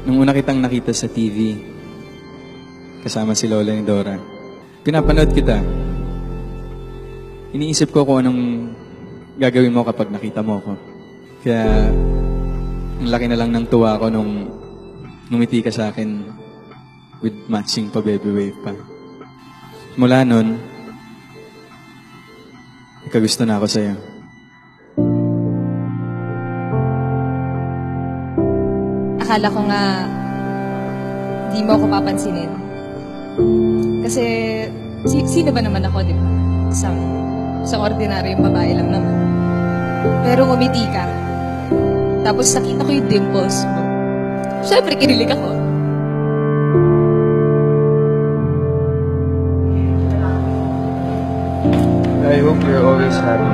Nung una kitang nakita sa TV, kasama si Lola ni Dora, pinapanood kita. Iniisip ko kung anong gagawin mo kapag nakita mo ako. Kaya, ang laki na lang ng tuwa ko nung ngumiti ka sa akin with matching pa baby wave pa. Mula nun, ikagusto na ako sa'yo. Akala ko nga, di mo ako papansinin. Kasi, sino ba naman ako, di ba? Isang ordinaryong babae lang naman. Pero ngumiti ka. Tapos nakita ko yung dimples mo. Siyempre, kinilig ako. I hope you're always happy.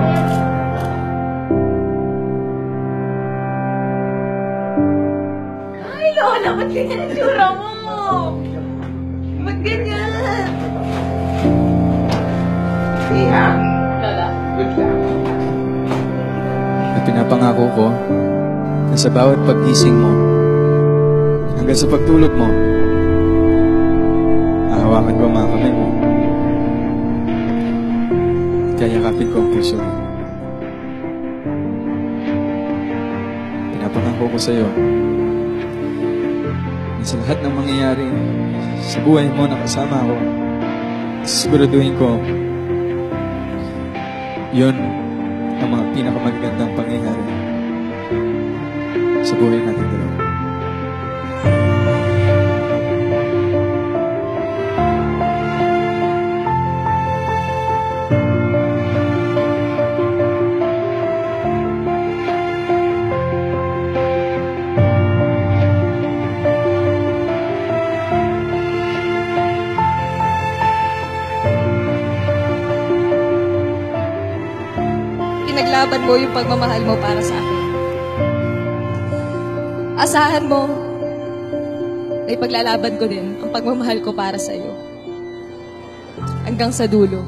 Ay, Lola, ba't ganyan ang tsura mo? Ba't ganyan? Iha, Lola. good luck. At pinapangako ko na sa bawat paggising mo, hanggang sa pagtulog mo, hahawakan ko ang mga kamay mo. Kayakapin ko ang puso mo. Pinapangako ko sa'yo na sa lahat ng mangyayari sa buhay mo na kasama ko, siguraduhin ko yun ang mga pinakamagandang pangyayari sa buhay natin dalawa. Pinaglaban mo yung pagmamahal mo para sa akin. Asahan mo, may paglalaban ko din ang pagmamahal ko para sa iyo. Hanggang sa dulo.